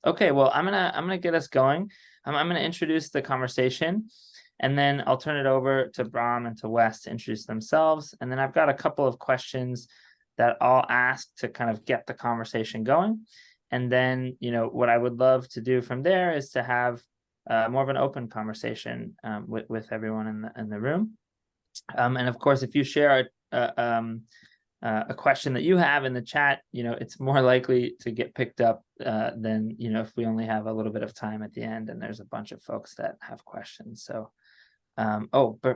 Okay, well, I'm gonna get us going. I'm gonna introduce the conversation, and then I'll turn it over to Brom and to Wes to introduce themselves, and then I've got a couple of questions that I'll ask to kind of get the conversation going, and then what I would love to do from there is to have more of an open conversation with everyone in the room, and of course, if you share a question that you have in the chat, it's more likely to get picked up than, if we only have a little bit of time at the end and there's a bunch of folks that have questions. So,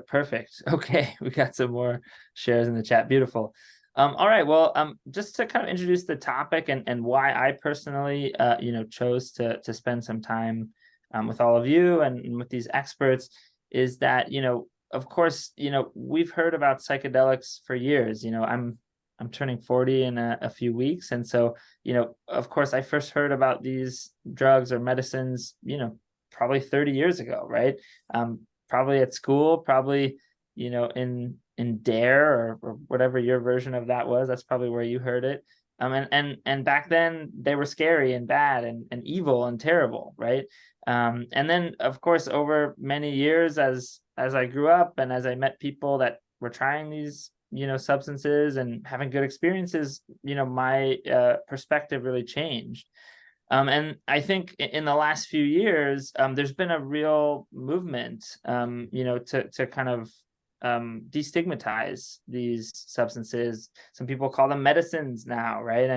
perfect. Okay, we got some more shares in the chat. Beautiful. All right, well, just to kind of introduce the topic and why I personally, chose to spend some time with all of you and with these experts is that, of course, we've heard about psychedelics for years. I'm turning 40 in a few weeks. And so, of course, I first heard about these drugs or medicines, probably 30 years ago, right? Probably at school, probably, in DARE or whatever your version of that was. That's probably where you heard it. And back then they were scary and bad and evil and terrible, right? And then, of course, over many years, as I grew up and as I met people that were trying these substances and having good experiences, my perspective really changed. And I think in the last few years, there's been a real movement, to kind of destigmatize these substances. Some people call them medicines now, right?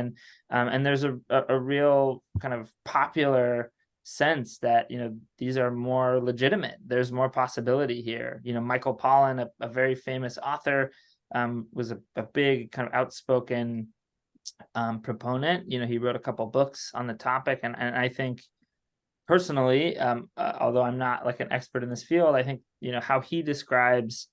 And there's a real kind of popular sense that these are more legitimate. There's more possibility here. Michael Pollan, a very famous author, was a big kind of outspoken proponent. He wrote a couple books on the topic, and I think personally, although I'm not like an expert in this field, I think how he describes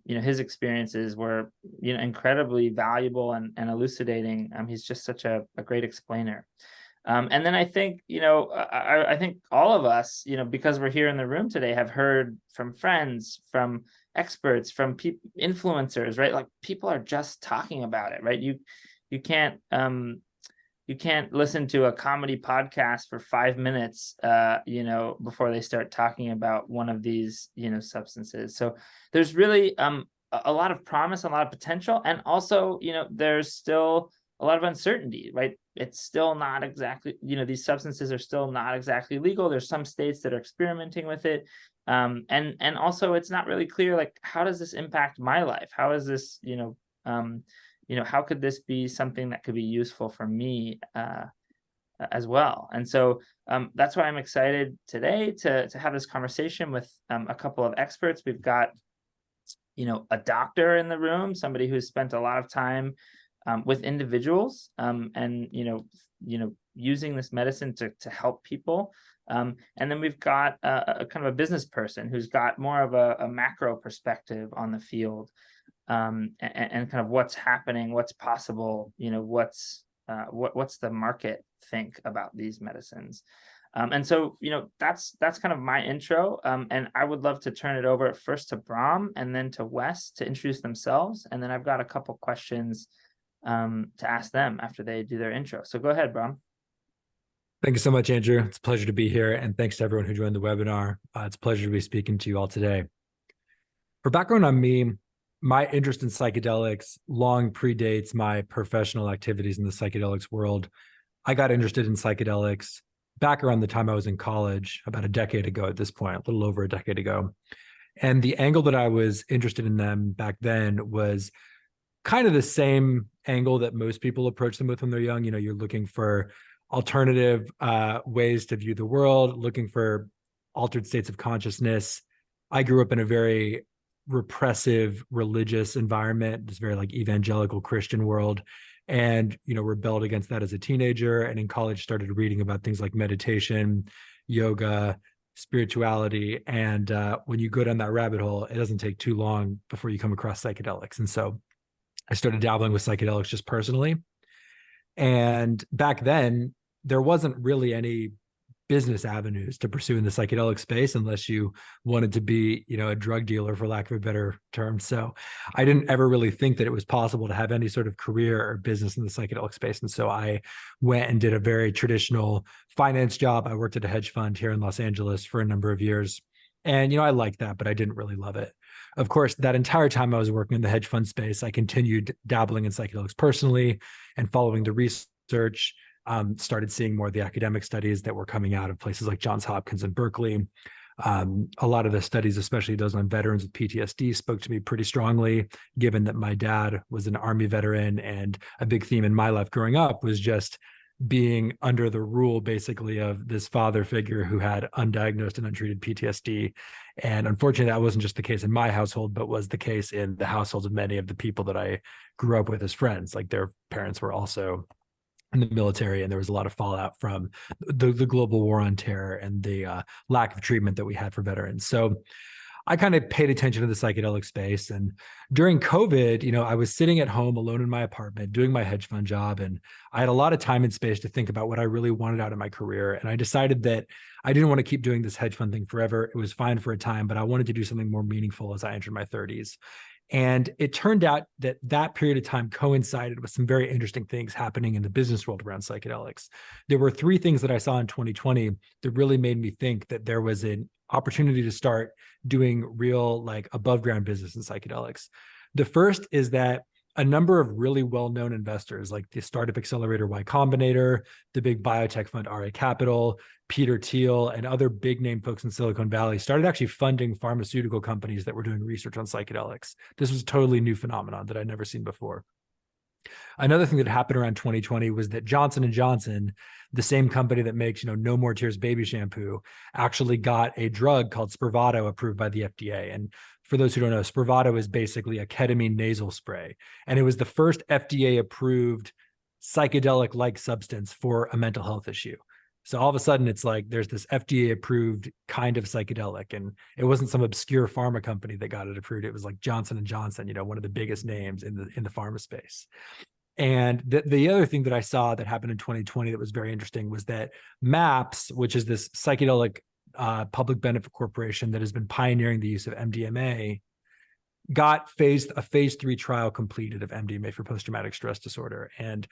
his experiences were incredibly valuable and elucidating. He's just such a great explainer. And then I think, I think all of us, because we're here in the room today, have heard from friends, from experts, from influencers, right? Like people are just talking about it, right? You can't listen to a comedy podcast for 5 minutes, before they start talking about one of these, substances. So there's really a lot of promise, a lot of potential, and also, there's still a lot of uncertainty, right? It's still not exactly, these substances are still not exactly legal. There's some states that are experimenting with it. And also it's not really clear, like, how does this impact my life? How is this, how could this be something that could be useful for me as well? And so that's why I'm excited today to have this conversation with a couple of experts. We've got, a doctor in the room, somebody who's spent a lot of time with individuals and using this medicine to help people. And then we've got a kind of a business person who's got more of a macro perspective on the field, and kind of what's happening, what's possible, what's the market think about these medicines. And so, that's kind of my intro. And I would love to turn it over first to Brom and then to Wes to introduce themselves. And then I've got a couple questions to ask them after they do their intro. So go ahead, Brom. Thank you so much, Andrew. It's a pleasure to be here. And thanks to everyone who joined the webinar. It's a pleasure to be speaking to you all today. For background on me, my interest in psychedelics long predates my professional activities in the psychedelics world. I got interested in psychedelics back around the time I was in college, about a decade ago at this point, a little over a decade ago. And the angle that I was interested in them back then was kind of the same angle that most people approach them with when they're young. You're looking for alternative ways to view the world, looking for altered states of consciousness. I grew up in a very repressive religious environment, this very like evangelical Christian world, and rebelled against that as a teenager, and in college started reading about things like meditation, yoga, spirituality. And when you go down that rabbit hole, it doesn't take too long before you come across psychedelics. And so I started dabbling with psychedelics just personally. And back then, there wasn't really any business avenues to pursue in the psychedelic space unless you wanted to be, a drug dealer, for lack of a better term. So I didn't ever really think that it was possible to have any sort of career or business in the psychedelic space. And so I went and did a very traditional finance job. I worked at a hedge fund here in Los Angeles for a number of years. And, I liked that, but I didn't really love it. Of course, that entire time I was working in the hedge fund space, I continued dabbling in psychedelics personally and following the research. Started seeing more of the academic studies that were coming out of places like Johns Hopkins and Berkeley. A lot of the studies, especially those on veterans with PTSD, spoke to me pretty strongly, given that my dad was an Army veteran, and a big theme in my life growing up was just being under the rule, basically, of this father figure who had undiagnosed and untreated PTSD. And unfortunately, that wasn't just the case in my household, but was the case in the households of many of the people that I grew up with as friends. Like, their parents were also in the military, and there was a lot of fallout from the global war on terror and the lack of treatment that we had for veterans. So I kind of paid attention to the psychedelic space. And during COVID, I was sitting at home alone in my apartment doing my hedge fund job, and I had a lot of time and space to think about what I really wanted out of my career. And I decided that I didn't want to keep doing this hedge fund thing forever. It was fine for a time, but I wanted to do something more meaningful as I entered my 30s. And it turned out that that period of time coincided with some very interesting things happening in the business world around psychedelics. There were three things that I saw in 2020 that really made me think that there was an opportunity to start doing real, like, above ground business in psychedelics. The first is that a number of really well-known investors, like the startup accelerator Y Combinator, the big biotech fund RA Capital, Peter Thiel, and other big name folks in Silicon Valley, started actually funding pharmaceutical companies that were doing research on psychedelics. This was a totally new phenomenon that I'd never seen before. Another thing that happened around 2020 was that Johnson & Johnson, the same company that makes, No More Tears baby shampoo, actually got a drug called Spravato approved by the FDA. And for those who don't know, Spravato is basically a ketamine nasal spray. And it was the first FDA-approved psychedelic-like substance for a mental health issue. So all of a sudden, it's like there's this FDA-approved kind of psychedelic, and it wasn't some obscure pharma company that got it approved. It was like Johnson & Johnson, one of the biggest names in the pharma space. And the other thing that I saw that happened in 2020 that was very interesting was that MAPS, which is this psychedelic public benefit corporation that has been pioneering the use of MDMA, got a phase 3 trial completed of MDMA for post-traumatic stress disorder. And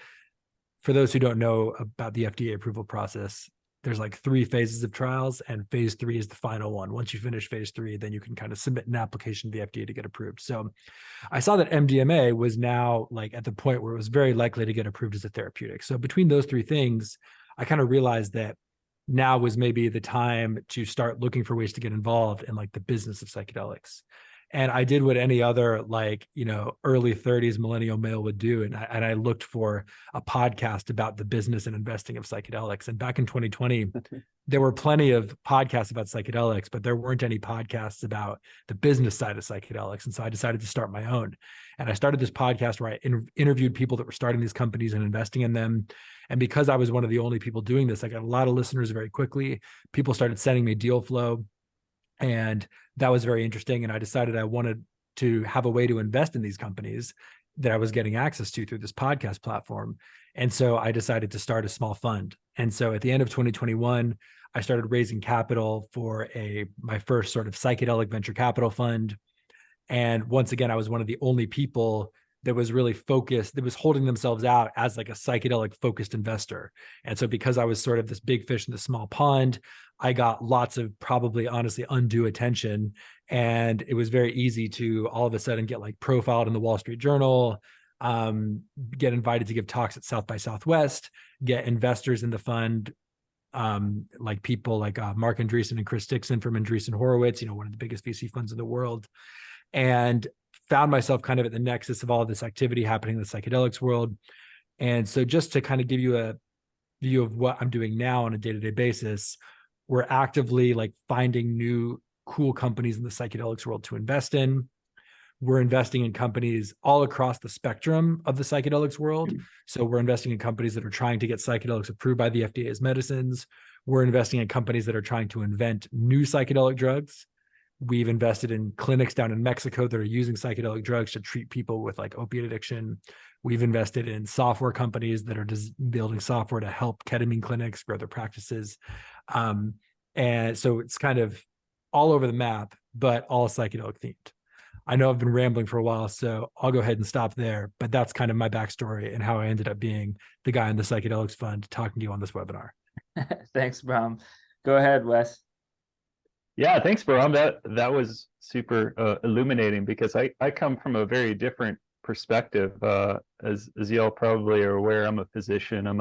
for those who don't know about the FDA approval process, there's like 3 phases of trials, and phase 3 is the final one. Once you finish phase 3, then you can kind of submit an application to the FDA to get approved. So I saw that MDMA was now like at the point where it was very likely to get approved as a therapeutic. So between those 3 things, I kind of realized that now was maybe the time to start looking for ways to get involved in like the business of psychedelics. And I did what any other early 30s millennial male would do. And I looked for a podcast about the business and investing of psychedelics. And back in 2020, there were plenty of podcasts about psychedelics, but there weren't any podcasts about the business side of psychedelics. And so I decided to start my own. And I started this podcast where I interviewed people that were starting these companies and investing in them. And because I was one of the only people doing this, I got a lot of listeners very quickly. People started sending me deal flow. And that was very interesting. And I decided I wanted to have a way to invest in these companies that I was getting access to through this podcast platform. And so I decided to start a small fund. And so at the end of 2021, I started raising capital for my first sort of psychedelic venture capital fund. And once again, I was one of the only people that was really focused, that was holding themselves out as like a psychedelic focused investor. And so because I was sort of this big fish in the small pond, I got lots of probably honestly undue attention. And it was very easy to all of a sudden get like profiled in the Wall Street Journal, get invited to give talks at South by Southwest, get investors in the fund, like people like Mark Andreessen and Chris Dixon from Andreessen Horowitz, one of the biggest VC funds in the world. And found myself kind of at the nexus of all of this activity happening in the psychedelics world. And so just to kind of give you a view of what I'm doing now on a day-to-day basis, we're actively like finding new cool companies in the psychedelics world to invest in. We're investing in companies all across the spectrum of the psychedelics world. So we're investing in companies that are trying to get psychedelics approved by the FDA as medicines. We're investing in companies that are trying to invent new psychedelic drugs. We've invested in clinics down in Mexico that are using psychedelic drugs to treat people with like opiate addiction. We've invested in software companies that are just building software to help ketamine clinics grow their practices. And so it's kind of all over the map, but all psychedelic themed. I know I've been rambling for a while, so I'll go ahead and stop there. But that's kind of my backstory and how I ended up being the guy in the Psychedelics Fund talking to you on this webinar. Thanks, Brom. Go ahead, Wes. Yeah, thanks, Brom. That was super illuminating, because I come from a very different perspective. As you all probably are aware, I'm a physician. I'm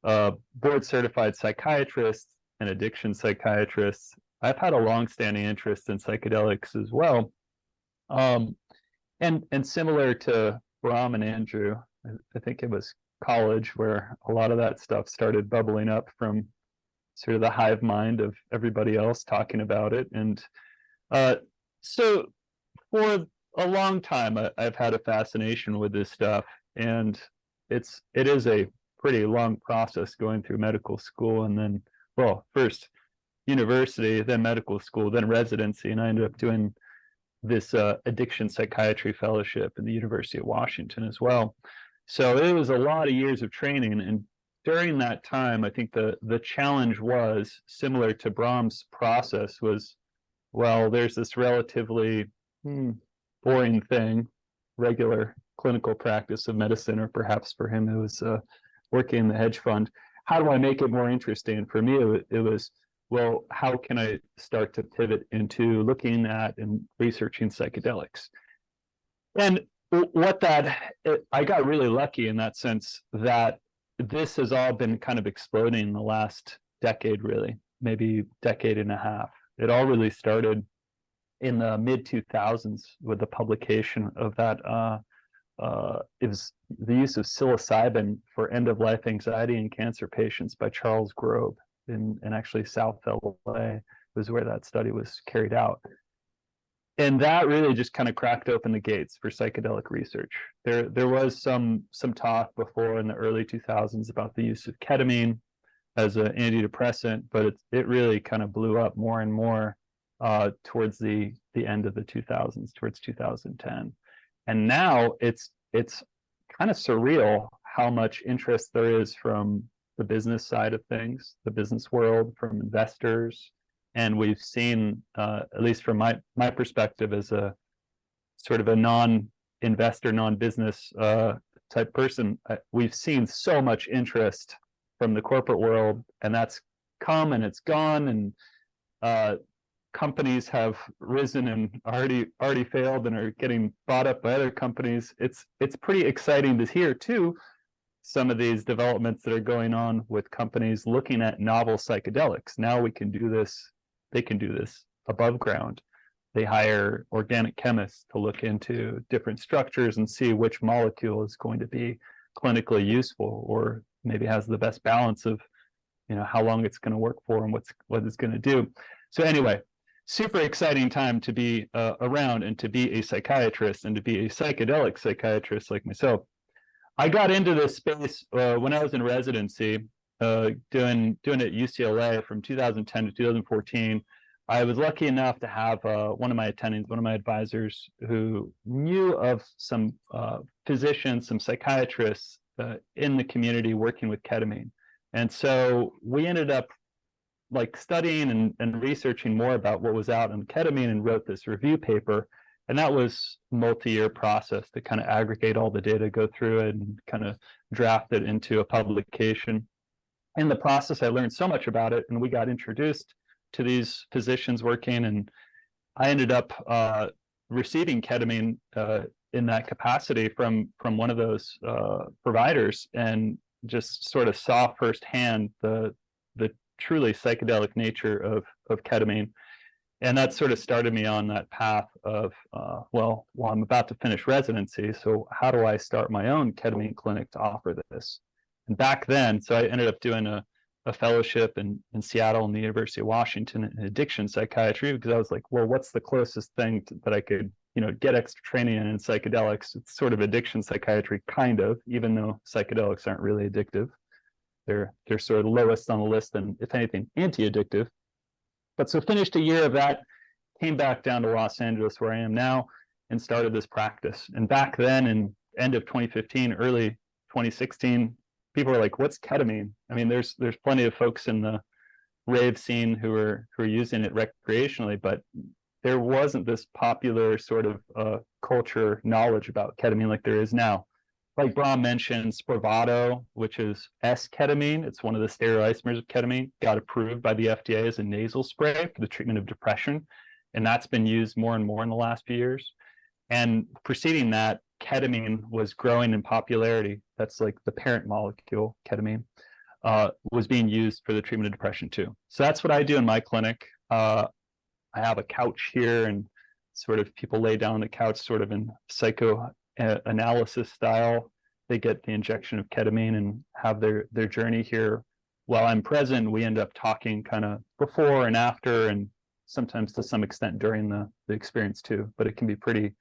a board certified psychiatrist and addiction psychiatrist. I've had a long-standing interest in psychedelics as well. And similar to Brom and Andrew, I think it was college where a lot of that stuff started bubbling up from sort of the hive mind of everybody else talking about it. And so for a long time, I've had a fascination with this stuff, and it is a pretty long process going through medical school, and then, well, first university, then medical school, then residency, and I ended up doing this addiction psychiatry fellowship in the University of Washington as well. So it was a lot of years of training, and during that time, I think the challenge was similar to Brom's process was, well, there's this relatively boring thing, regular clinical practice of medicine, or perhaps for him it was working in the hedge fund. How do I make it more interesting? For me, it was, well, how can I start to pivot into looking at and researching psychedelics? And I got really lucky in that sense that this has all been kind of exploding in the last decade, really, maybe decade and a half. It all really started in the mid 2000s with the publication of that. It was the use of psilocybin for end-of-life anxiety in cancer patients by Charles Grobe in actually South LA was where that study was carried out. And that really just kind of cracked open the gates for psychedelic research. There was some talk before in the early 2000s about the use of ketamine as an antidepressant, but it really kind of blew up more and more towards the end of the 2000s, towards 2010. And now it's kind of surreal how much interest there is from the business side of things, the business world, from investors. And we've seen, at least from my perspective as a sort of a non-investor, non-business type person, we've seen so much interest from the corporate world, and that's come and it's gone, and companies have risen and already failed and are getting bought up by other companies. It's pretty exciting to hear too some of these developments that are going on with companies looking at novel psychedelics. Now we can do this. They can do this above ground. They hire organic chemists to look into different structures and see which molecule is going to be clinically useful, or maybe has the best balance of, how long it's going to work for and what it's going to do. So anyway, super exciting time to be around and to be a psychiatrist and to be a psychedelic psychiatrist like myself. I got into this space when I was in residency, doing it at UCLA from 2010 to 2014. I was lucky enough to have one of my attendings, one of my advisors, who knew of some physicians, some psychiatrists in the community working with ketamine. And so we ended up studying and researching more about what was out on ketamine, and wrote this review paper. And that was a multi-year process to kind of aggregate all the data, go through it, and kind of draft it into a publication. In the process, I learned so much about it, and we got introduced to these physicians working, and I ended up receiving ketamine in that capacity from one of those providers, and just sort of saw firsthand the truly psychedelic nature of ketamine. And that sort of started me on that path of, well, I'm about to finish residency, so how do I start my own ketamine clinic to offer this? And back then, so I ended up doing a fellowship in Seattle in the University of Washington in addiction psychiatry, because I was like, well, what's the closest thing that I could, get extra training in psychedelics? It's sort of addiction psychiatry, kind of, even though psychedelics aren't really addictive. They're sort of lowest on the list, and if anything, anti-addictive. But so finished a year of that, came back down to Los Angeles, where I am now, and started this practice. And back then, in end of 2015, early 2016, people were like, "What's ketamine?" I mean, there's plenty of folks in the rave scene who are using it recreationally, but there wasn't this popular sort of culture knowledge about ketamine like there is now. Like Brom mentioned, Spravato, which is S-ketamine, it's one of the stereoisomers of ketamine, got approved by the FDA as a nasal spray for the treatment of depression, and that's been used more and more in the last few years. And preceding that, ketamine was growing in popularity. That's like the parent molecule, ketamine, was being used for the treatment of depression too. So that's what I do in my clinic. I have a couch here, and sort of people lay down on the couch sort of in psychoanalysis style. They get the injection of ketamine and have their journey here. While I'm present, we end up talking kind of before and after, and sometimes to some extent during the experience too. But it can be pretty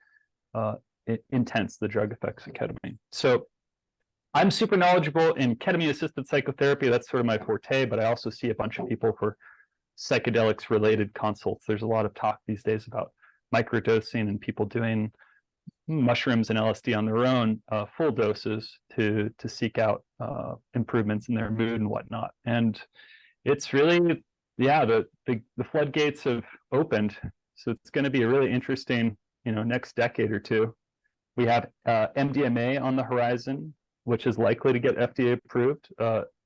intense, the drug effects of ketamine. So I'm super knowledgeable in ketamine-assisted psychotherapy. That's sort of my forte, but I also see a bunch of people for psychedelics-related consults. There's a lot of talk these days about microdosing and people doing mushrooms and LSD on their own, full doses to seek out improvements in their mood and whatnot. And it's really, yeah, the floodgates have opened. So it's going to be a really interesting, next decade or two. We have MDMA on the horizon, which is likely to get FDA approved.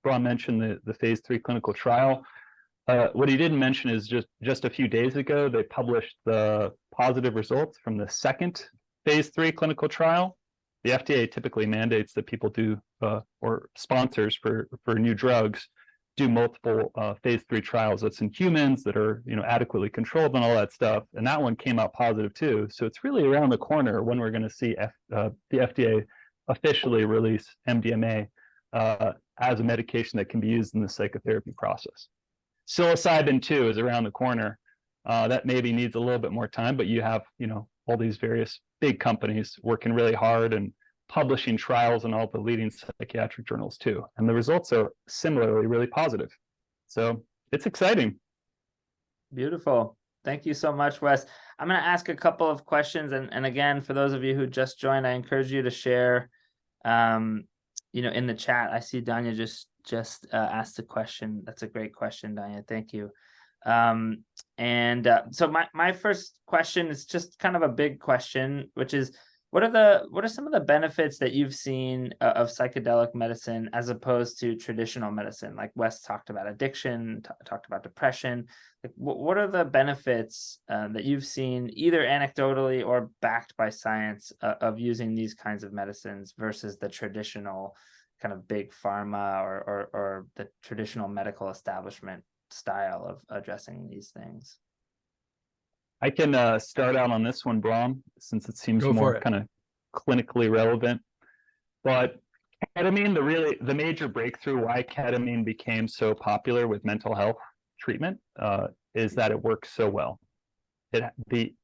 Brom mentioned the phase 3 clinical trial. What he didn't mention is just a few days ago, they published the positive results from the second phase 3 clinical trial. The FDA typically mandates that people do, or sponsors for new drugs, do multiple phase 3 trials that's in humans that are adequately controlled and all that stuff. And that one came out positive too. So it's really around the corner when we're going to see the FDA officially release MDMA as a medication that can be used in the psychotherapy process. Psilocybin too is around the corner. That maybe needs a little bit more time, but you have all these various big companies working really hard and publishing trials in all the leading psychiatric journals too. And the results are similarly really positive. So it's exciting. Beautiful. Thank you so much, Wes. I'm going to ask a couple of questions. And again, for those of you who just joined, I encourage you to share, in the chat. I see Danya just asked a question. That's a great question, Danya. Thank you. So my first question is just kind of a big question, which is, what are some of the benefits that you've seen of psychedelic medicine as opposed to traditional medicine? Like Wes talked about addiction, talked about depression. Like, what are the benefits that you've seen, either anecdotally or backed by science, of using these kinds of medicines versus the traditional kind of big pharma or the traditional medical establishment style of addressing these things? I can start out on this one, Brom, since it seems more kind of clinically relevant. But ketamine, the major breakthrough why ketamine became so popular with mental health treatment is that it works so well. The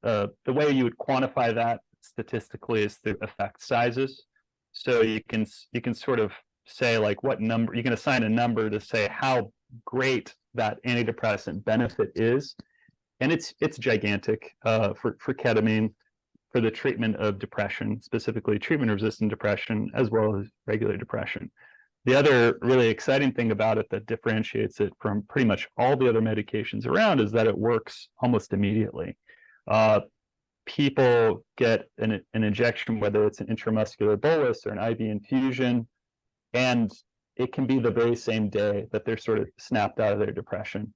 way you would quantify that statistically is through effect sizes. So you can sort of say, like, what number, you can assign a number to say how great that antidepressant benefit is. And it's gigantic for ketamine for the treatment of depression, specifically treatment-resistant depression, as well as regular depression. The other really exciting thing about it that differentiates it from pretty much all the other medications around is that it works almost immediately. People get an injection, whether it's an intramuscular bolus or an IV infusion, and it can be the very same day that they're sort of snapped out of their depression.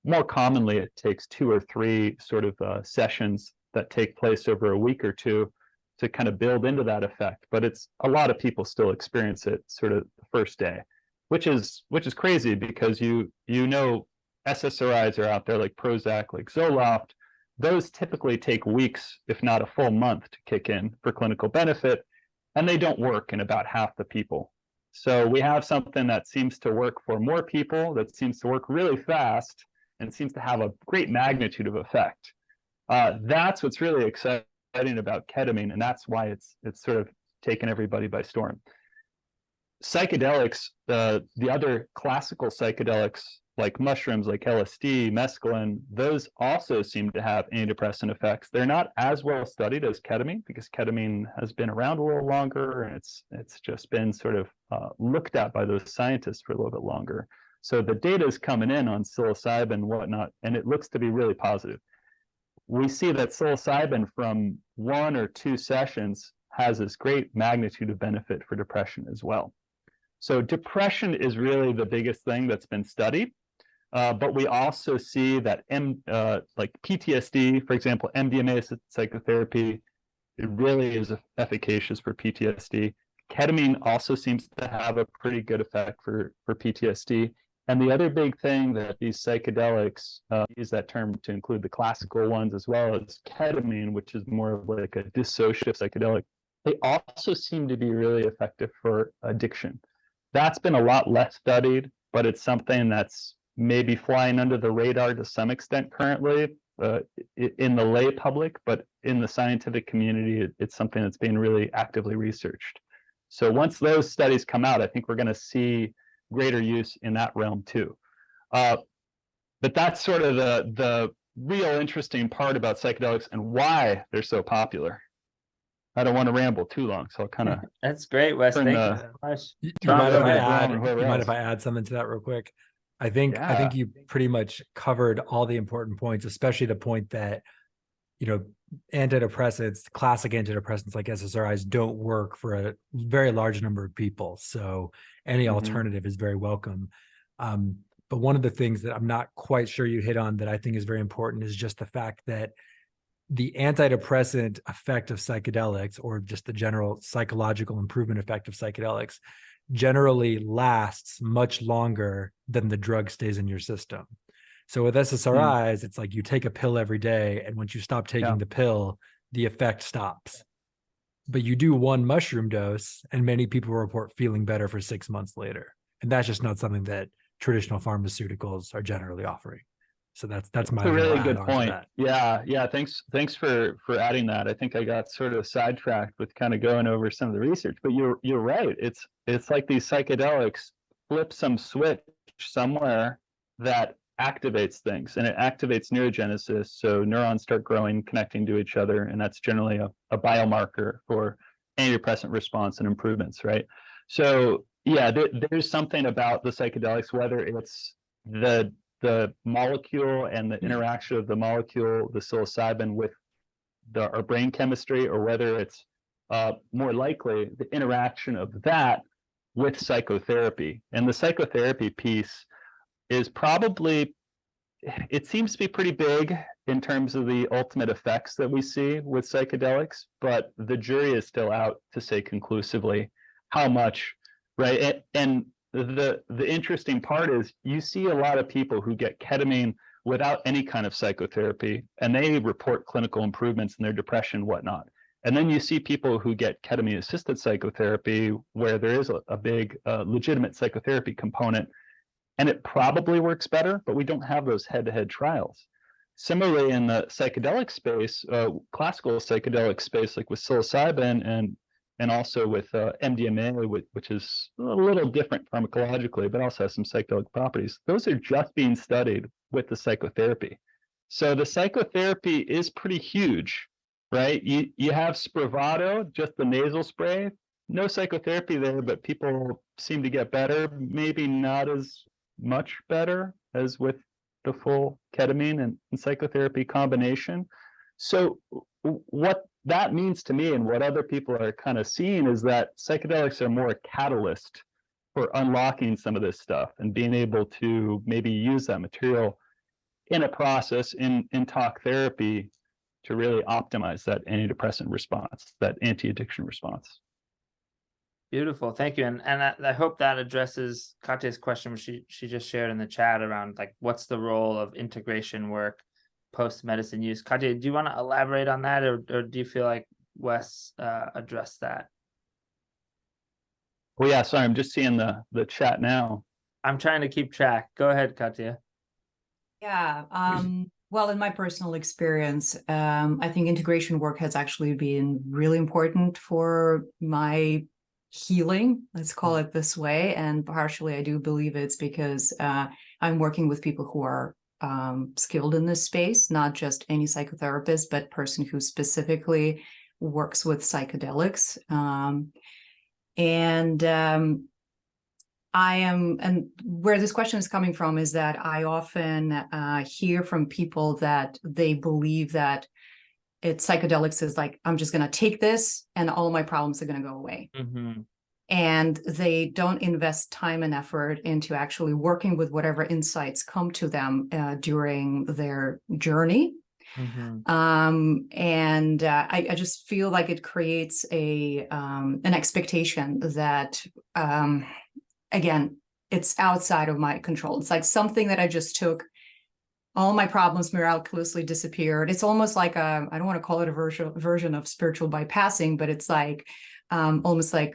More commonly, it takes 2 or 3 sort of sessions that take place over a week or two to kind of build into that effect. But it's a lot of people still experience it sort of the first day, which is crazy, because SSRIs are out there like Prozac, like Zoloft. Those typically take weeks, if not a full month, to kick in for clinical benefit, and they don't work in about half the people. So we have something that seems to work for more people, that seems to work really fast, and seems to have a great magnitude of effect. That's what's really exciting about ketamine, and that's why it's sort of taken everybody by storm. Psychedelics, the other classical psychedelics, like mushrooms, like LSD, mescaline, those also seem to have antidepressant effects. They're not as well studied as ketamine because ketamine has been around a little longer, and it's just been sort of looked at by those scientists for a little bit longer. So the data is coming in on psilocybin and whatnot, and it looks to be really positive. We see that psilocybin from 1 or 2 sessions has this great magnitude of benefit for depression as well. So depression is really the biggest thing that's been studied. But we also see that like PTSD, for example, MDMA psychotherapy, it really is efficacious for PTSD. Ketamine also seems to have a pretty good effect for PTSD. And the other big thing that these psychedelics, use that term to include the classical ones as well as ketamine, which is more of like a dissociative psychedelic, they also seem to be really effective for addiction. That's been a lot less studied, but it's something that's maybe flying under the radar to some extent currently in the lay public, but in the scientific community, it's something that's being really actively researched. So once those studies come out, I think we're going to see greater use in that realm too. But that's sort of the real interesting part about psychedelics and why they're so popular. I don't want to ramble too long, so I'll kind of. That's great, Wes. Thank you so much. You mind Brom, if I add something to that real quick? I think you pretty much covered all the important points, especially the point that, antidepressants, classic antidepressants like SSRIs don't work for a very large number of people. So any alternative is very welcome. But one of the things that I'm not quite sure you hit on that I think is very important is just the fact that the antidepressant effect of psychedelics, or just the general psychological improvement effect of psychedelics, generally lasts much longer than the drug stays in your system. So with SSRIs, it's like you take a pill every day, and once you stop taking the pill, the effect stops. But you do one mushroom dose, and many people report feeling better for 6 months later. And that's just not something that traditional pharmaceuticals are generally offering. So that's my a really good point. Yeah. Thanks for adding that. I think I got sort of sidetracked with kind of going over some of the research, but you're right. It's like these psychedelics flip some switch somewhere that activates things, and it activates neurogenesis. So neurons start growing, connecting to each other, and that's generally a biomarker for antidepressant response and improvements, right? So yeah, there's something about the psychedelics, whether it's the molecule and the interaction of the molecule, the psilocybin, with our brain chemistry, or whether it's more likely the interaction of that with psychotherapy. And the psychotherapy piece is probably, it seems to be pretty big in terms of the ultimate effects that we see with psychedelics, but the jury is still out to say conclusively how much, right? And the interesting part is you see a lot of people who get ketamine without any kind of psychotherapy, and they report clinical improvements in their depression and whatnot. And then you see people who get ketamine-assisted psychotherapy where there is a big legitimate psychotherapy component, and it probably works better, but we don't have those head-to-head trials. Similarly, in the psychedelic space, classical psychedelic space, like with psilocybin and also with MDMA, which is a little different pharmacologically, but also has some psychedelic properties. Those are just being studied with the psychotherapy. So the psychotherapy is pretty huge, right? You have Spravato, just the nasal spray, no psychotherapy there, but people seem to get better, maybe not as much better as with the full ketamine and psychotherapy combination. So what that means to me, and what other people are kind of seeing, is that psychedelics are more a catalyst for unlocking some of this stuff and being able to maybe use that material in a process in talk therapy to really optimize that antidepressant response, that anti-addiction response. Beautiful, thank you, and I hope that addresses Katya's question, which she just shared in the chat around like what's the role of integration work post-medicine use. Katya, do you want to elaborate on that, or do you feel like Wes addressed that? Well, yeah, sorry, I'm just seeing the chat now. I'm trying to keep track. Go ahead, Katya. Yeah. Well, in my personal experience, I think integration work has actually been really important for my healing, let's call it this way. And partially, I do believe it's because I'm working with people who are skilled in this space, not just any psychotherapist, but person who specifically works with psychedelics. And where this question is coming from is that I often hear from people that they believe that psychedelics is like, I'm just going to take this and all of my problems are going to go away. Mm-hmm. And they don't invest time and effort into actually working with whatever insights come to them during their journey. Mm-hmm. I just feel like it creates an expectation that, again, it's outside of my control. It's like something that I just took, all my problems miraculously disappeared. It's almost like I don't want to call it a version of spiritual bypassing, but it's like almost like,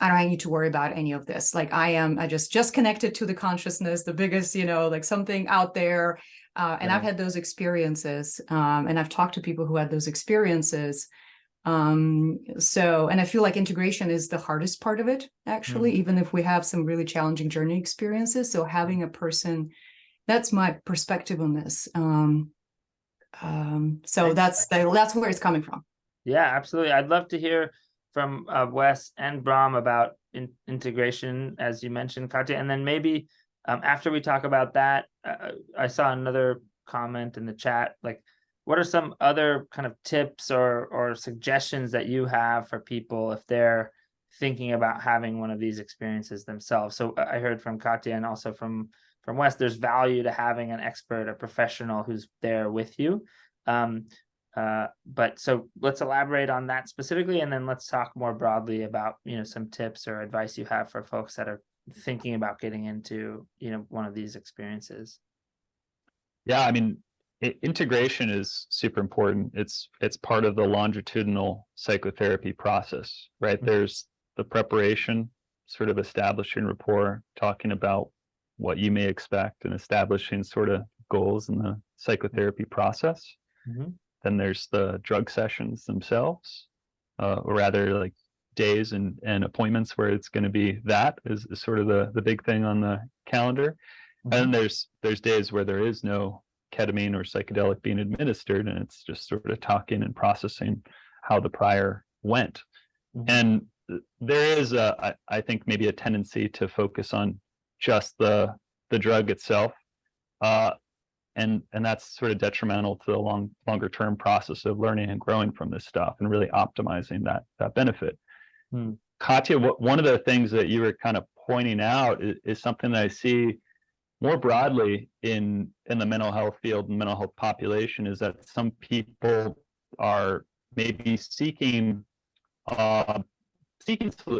I don't need to worry about any of this. Like I just connected to the consciousness, the biggest, like something out there. And I've had those experiences, and I've talked to people who had those experiences. And I feel like integration is the hardest part of it, actually, even if we have some really challenging journey experiences. So having a person, that's my perspective on this. So that's where it's coming from. Yeah, absolutely. I'd love to hear from Wes and Brom about integration, as you mentioned, Katya, and then maybe after we talk about that, I saw another comment in the chat, like, what are some other kind of tips or suggestions that you have for people if they're thinking about having one of these experiences themselves? So I heard from Katya and also from Wes, there's value to having an expert, a professional who's there with you. But so let's elaborate on that specifically, and then let's talk more broadly about, some tips or advice you have for folks that are thinking about getting into, one of these experiences. Yeah, I mean, integration is super important. It's part of the longitudinal psychotherapy process, right? Mm-hmm. There's the preparation, sort of establishing rapport, talking about what you may expect, and establishing sort of goals in the psychotherapy process. Mm-hmm. Then there's the drug sessions themselves, or rather like days and appointments where it's going to be that is sort of the big thing on the calendar. Mm-hmm. And then there's days where there is no ketamine or psychedelic being administered, and it's just sort of talking and processing how the prior went. Mm-hmm. And there is I think maybe a tendency to focus on just the drug itself, and that's sort of detrimental to the longer term process of learning and growing from this stuff and really optimizing that benefit. Katya, one of the things that you were kind of pointing out is something that I see more broadly in the mental health field and mental health population, is that some people are maybe seeking a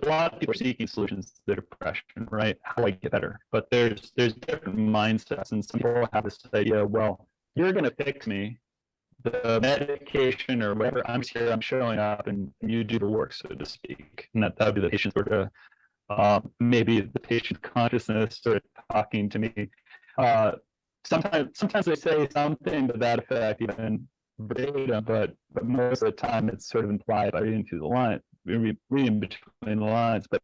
lot of people are seeking solutions to depression, right? How do I get better? But there's different mindsets, and some people have this idea, well, you're going to fix me, the medication or whatever, I'm here, I'm showing up, and you do the work, so to speak. And that would be the patient sort of, maybe the patient consciousness sort of talking to me. Sometimes they say something to that effect, even verbatim, but most of the time it's sort of implied by reading through the line. Reading between the lines. But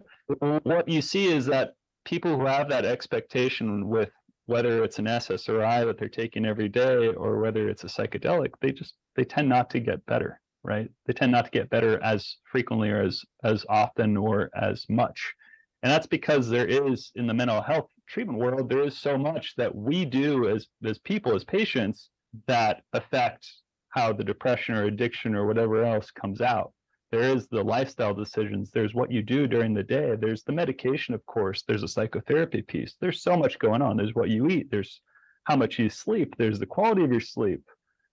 what you see is that people who have that expectation with whether it's an SSRI that they're taking every day or whether it's a psychedelic, they tend not to get better, right? They tend not to get better as frequently or as often or as much. And that's because there is, in the mental health treatment world, there is so much that we do as people, as patients, that affect how the depression or addiction or whatever else comes out. There is the lifestyle decisions. There's what you do during the day. There's the medication, of course. There's a psychotherapy piece. There's so much going on. There's what you eat. There's how much you sleep. There's the quality of your sleep,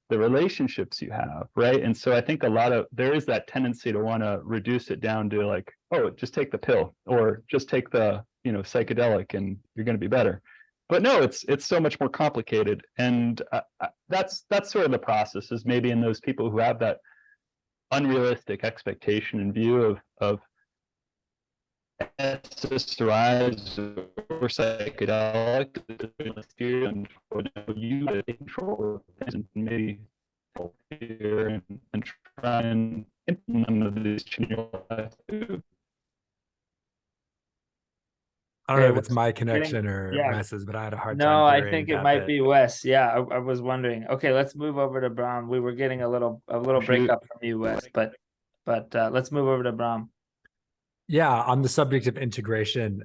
the relationships you have, right? And so I think there is that tendency to want to reduce it down to like, oh, just take the pill or just take the, psychedelic and you're going to be better. But no, it's so much more complicated. And that's sort of the process, is maybe in those people who have that unrealistic expectation and view of SSRIs or psychedelic, and you control things and maybe help here and try and implement these changes in your life too. I don't Hey, know if it's Wes, my getting, connection or yeah. Wes's, but I had a hard time No, I hearing think it that might bit. be Wes. Yeah, I was wondering. Okay, let's move over to Brom. We were getting a little Shoot. breakup from you, Wes, but let's move over to Brom. Yeah, on the subject of integration,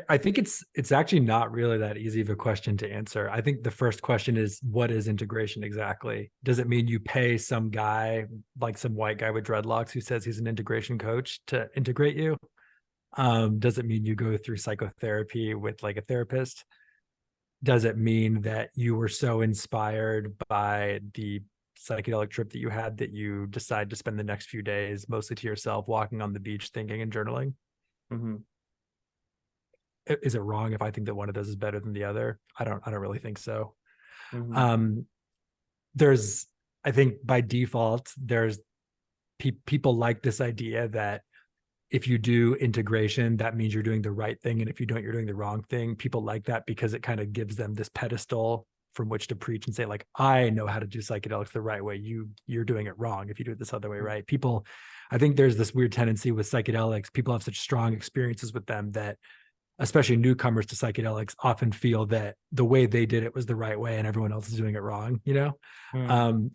I think it's actually not really that easy of a question to answer. I think the first question is, what is integration exactly? Does it mean you pay some guy, like some white guy with dreadlocks who says he's an integration coach, to integrate you? Does it mean you go through psychotherapy with like a therapist? Does it mean that you were so inspired by the psychedelic trip that you had that you decide to spend the next few days mostly to yourself, walking on the beach, thinking and journaling? Mm-hmm. Is it wrong if I think that one of those is better than the other? I don't really think so. Mm-hmm. There's, I think by default, there's people like this idea that if you do integration, that means you're doing the right thing. And if you don't, you're doing the wrong thing. People like that because it kind of gives them this pedestal from which to preach and say, like, I know how to do psychedelics the right way. You're doing it wrong if you do it this other way, right? People, I think there's this weird tendency with psychedelics. People have such strong experiences with them that especially newcomers to psychedelics often feel that the way they did it was the right way and everyone else is doing it wrong, you know?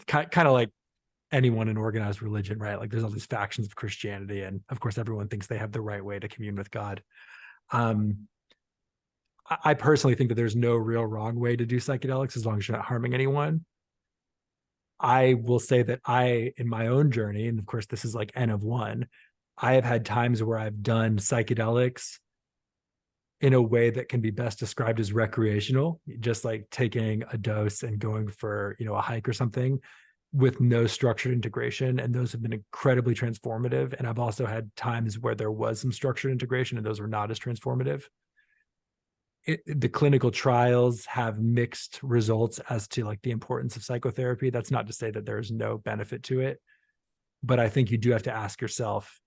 Kind of like anyone in organized religion, right? Like there's all these factions of Christianity, and of course everyone thinks they have the right way to commune with God. I personally think that there's no real wrong way to do psychedelics as long as you're not harming anyone. I will say that in my own journey, and of course this is like N of one, I have had times where I've done psychedelics in a way that can be best described as recreational, just like taking a dose and going for, a hike or something, with no structured integration. And those have been incredibly transformative. And I've also had times where there was some structured integration and those were not as transformative. The clinical trials have mixed results as to like the importance of psychotherapy. That's not to say that there's no benefit to it, but I think you do have to ask yourself,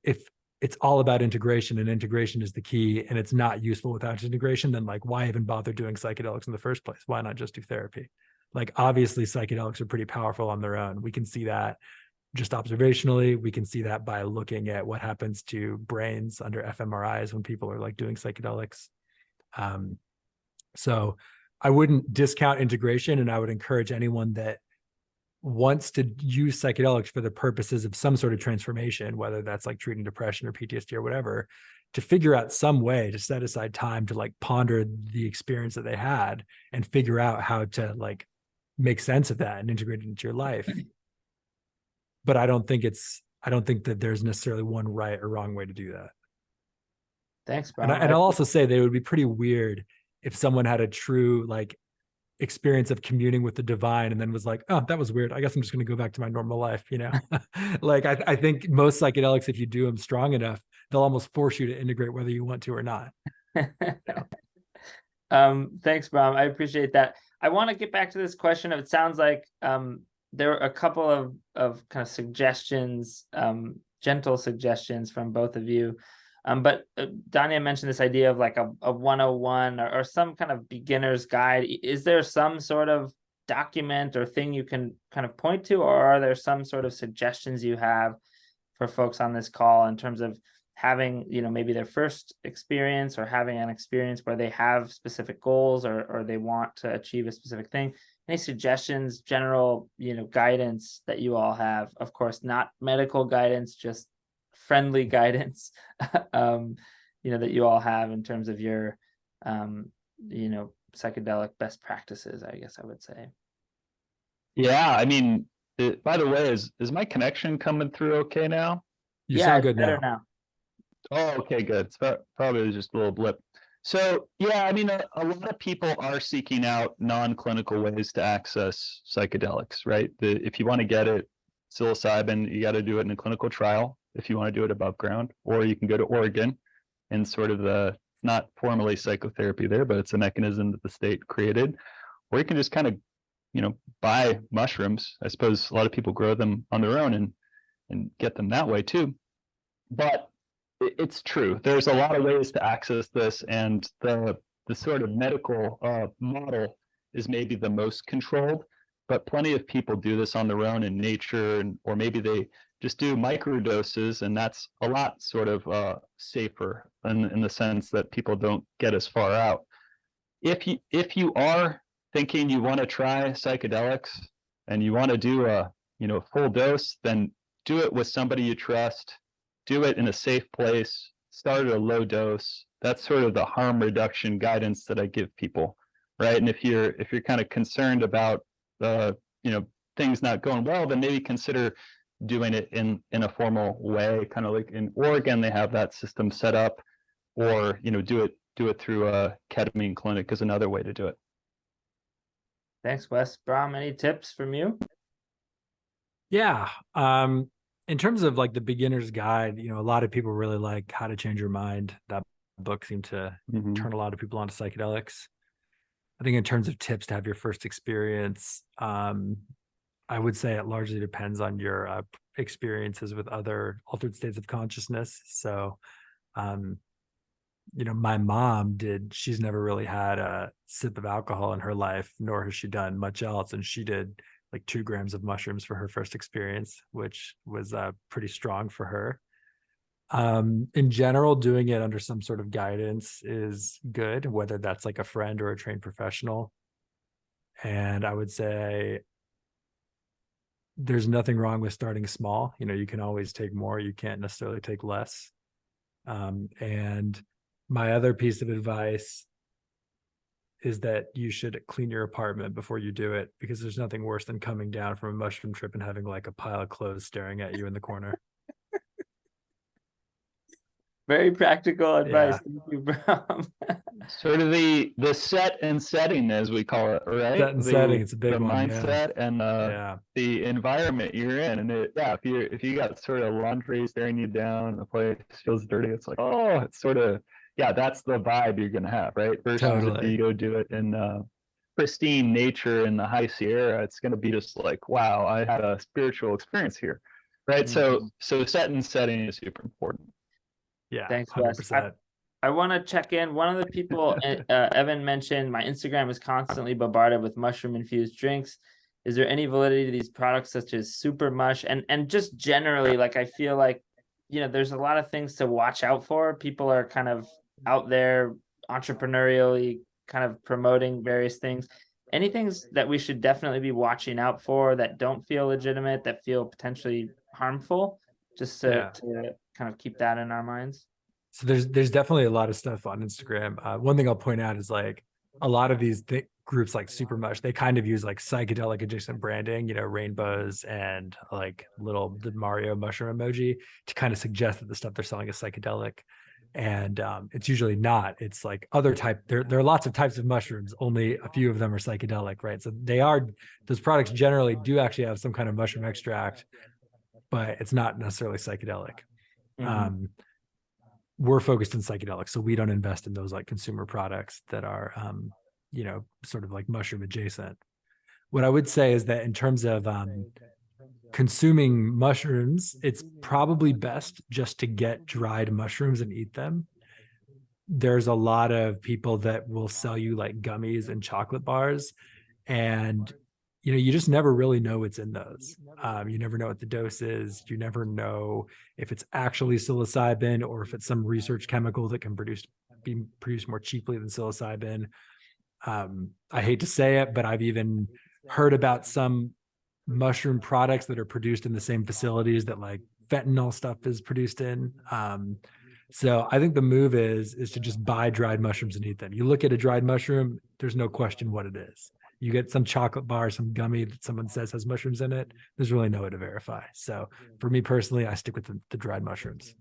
if it's all about integration and integration is the key and it's not useful without integration, then like, why even bother doing psychedelics in the first place? Why not just do therapy? Like, obviously psychedelics are pretty powerful on their own. We can see that just observationally. We can see that by looking at what happens to brains under fMRIs when people are like doing psychedelics. So I wouldn't discount integration, and I would encourage anyone that wants to use psychedelics for the purposes of some sort of transformation, whether that's like treating depression or PTSD or whatever, to figure out some way to set aside time to like ponder the experience that they had and figure out how to like make sense of that and integrate it into your life. But I don't think that there's necessarily one right or wrong way to do that. Thanks, Brom. And I'll also say that it would be pretty weird if someone had a true like experience of communing with the divine and then was like, oh, that was weird, I guess I'm just going to go back to my normal life, Like I think most psychedelics, if you do them strong enough, they'll almost force you to integrate whether you want to or not. Thanks, Brom. I appreciate that. I want to get back to this question of, it sounds like there are a couple of kind of suggestions, gentle suggestions from both of you. But Dania mentioned this idea of like a 101 or some kind of beginner's guide. Is there some sort of document or thing you can kind of point to, or are there some sort of suggestions you have for folks on this call in terms of having, maybe their first experience or having an experience where they have specific goals or they want to achieve a specific thing? Any suggestions, general, guidance that you all have? Of course, not medical guidance, just friendly guidance, that you all have in terms of your, psychedelic best practices, I guess I would say. Yeah, I mean, by the way, is my connection coming through okay now? You sound good better now. Oh, okay, good. It's probably just a little blip. So yeah, I mean, a lot of people are seeking out non-clinical ways to access psychedelics, right? If you want to get it, psilocybin, you got to do it in a clinical trial if you want to do it above ground, or you can go to Oregon and sort of not formally psychotherapy there, but it's a mechanism that the state created, or you can just kind of, buy mushrooms. I suppose a lot of people grow them on their own and get them that way too. But it's true. There's a lot of ways to access this, and the sort of medical model is maybe the most controlled, but plenty of people do this on their own in nature, or maybe they just do micro doses, and that's a lot sort of safer in the sense that people don't get as far out. If you are thinking you want to try psychedelics and you want to do a full dose, then do it with somebody you trust. Do it in a safe place. Start at a low dose. That's sort of the harm reduction guidance that I give people, right? And if you're kind of concerned about things not going well, then maybe consider doing it in a formal way, kind of like in Oregon they have that system set up, or do it through a ketamine clinic is another way to do it. Thanks, Wes. Brom, any tips from you? Yeah. In terms of like the beginner's guide, a lot of people really like How to Change Your Mind. That book seemed to turn a lot of people onto psychedelics. I think in terms of tips to have your first experience, I would say it largely depends on your experiences with other altered states of consciousness. So, my mom she's never really had a sip of alcohol in her life, nor has she done much else. And she did like 2 grams of mushrooms for her first experience, which was pretty strong for her. In general, doing it under some sort of guidance is good, whether that's like a friend or a trained professional. And I would say there's nothing wrong with starting small. You can always take more. You can't necessarily take less. And my other piece of advice is that you should clean your apartment before you do it, because there's nothing worse than coming down from a mushroom trip and having like a pile of clothes staring at you in the corner. Very practical advice. Yeah. Thank you, Brom. Sort of the set and setting, as we call it, right? Set and setting, it's a big one. Mindset and the environment you're in. And if you got sort of laundry staring you down, the place feels dirty, it's like, oh, it's sort of, that's the vibe you're gonna have, right? Versus if you go do it in pristine nature in the high Sierra, it's gonna be just like, wow, I had a spiritual experience here, right? Mm-hmm. So set and setting is super important. Yeah, thanks, Wes. I want to check in. One of the people Evan mentioned, my Instagram is constantly bombarded with mushroom infused drinks. Is there any validity to these products such as Super Mush? And just generally, like, I feel like, there's a lot of things to watch out for. People are kind of out there entrepreneurially kind of promoting various things. Any things that we should definitely be watching out for that don't feel legitimate, that feel potentially harmful, just to kind of keep that in our minds? So there's definitely a lot of stuff on Instagram. One thing I'll point out is like a lot of these groups like Super Mush, they kind of use like psychedelic adjacent branding, rainbows and like the Mario mushroom emoji to kind of suggest that the stuff they're selling is psychedelic. And it's usually not. It's like other type. There are lots of types of mushrooms. Only a few of them are psychedelic, right? So those products generally do actually have some kind of mushroom extract, but it's not necessarily psychedelic. Mm-hmm. We're focused on psychedelics, so we don't invest in those like consumer products that are, sort of like mushroom adjacent. What I would say is that in terms of consuming mushrooms, it's probably best just to get dried mushrooms and eat them. There's a lot of people that will sell you like gummies and chocolate bars, and you just never really know what's in those. You never know what the dose is. You never know if it's actually psilocybin or if it's some research chemical that can be produced more cheaply than psilocybin. I hate to say it, but I've even heard about some mushroom products that are produced in the same facilities that like fentanyl stuff is produced in. So I think the move is to just buy dried mushrooms and eat them. You look at a dried mushroom, there's no question what it is. You get some chocolate bar, some gummy that someone says has mushrooms in it. There's really no way to verify. So for me personally, I stick with the dried mushrooms.